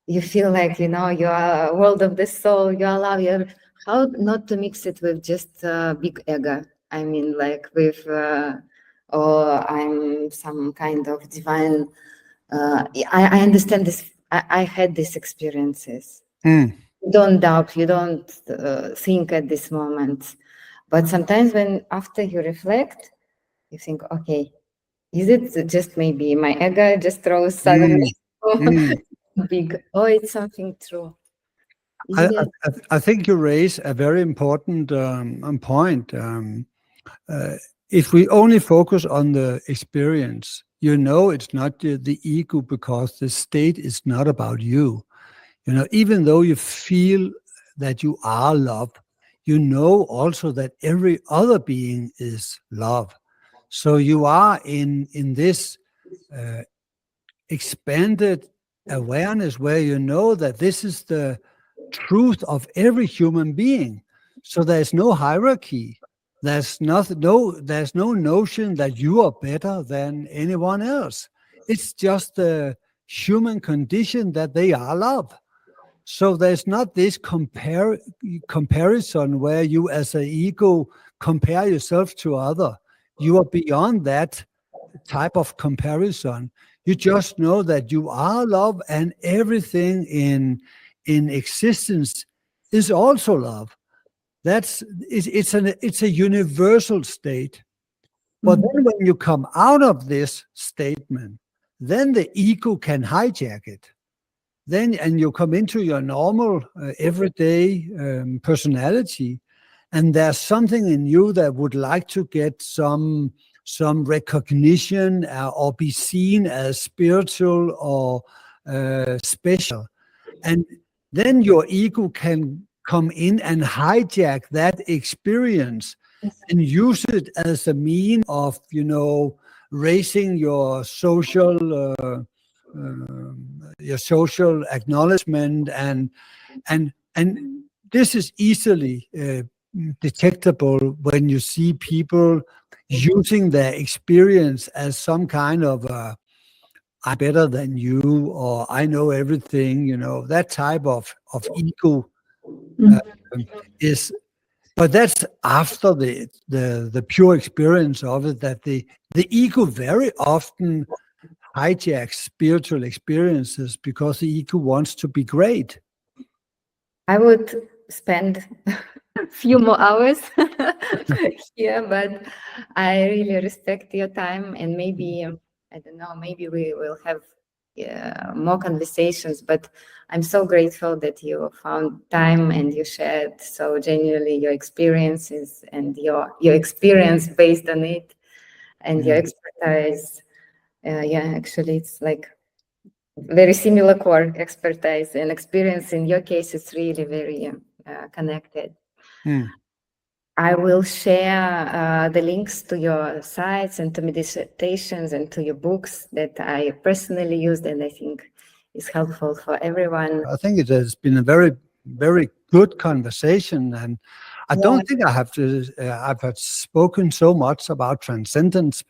you feel you are a world of the soul, you are love. How not to mix it with just big ego? I mean, with or I'm some kind of divine. I understand this. I had these experiences. You don't doubt, you don't think at this moment. But sometimes when after you reflect, you think, okay, is it just maybe my ego just throws suddenly big, or it's something true? I think you raise a very important point. If we only focus on the experience, it's not the ego, because the state is not about you. Even though you feel that you are love, also that every other being is love. So you are in this expanded awareness where that this is the truth of every human being. So there's no hierarchy. There's no notion that you are better than anyone else. It's just the human condition that they are love. So there's not this comparison where you as an ego compare yourself to other. You are beyond that type of comparison. You just know that you are love, and everything in existence is also love. It's a universal state. But then when you come out of this statement, then the ego can hijack it. And you come into your normal everyday personality, and there's something in you that would like to get some recognition or be seen as spiritual or special. And then your ego can come in and hijack that experience and use it as a means of, raising your social acknowledgement, and this is easily detectable when you see people using their experience as some kind of I'm better than you, or I know everything. That type of ego is. But that's after the pure experience of it, that the ego very often hijacks spiritual experiences because the ego wants to be great. I would spend a few more hours here, but I really respect your time, and maybe, I don't know, maybe we will have more conversations, but I'm so grateful that you found time and you shared so genuinely your experiences and your experience based on it, and your expertise. Actually, it's like very similar core expertise and experience. In your case, it's really very connected. I will share the links to your sites and to meditations and to your books that I personally used, and I think is helpful for everyone. I think it has been a very, very good conversation, and I don't think I've had spoken so much about transcendence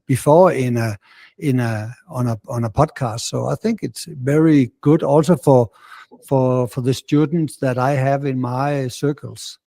before on a podcast. So I think it's very good also for the students that I have in my circles.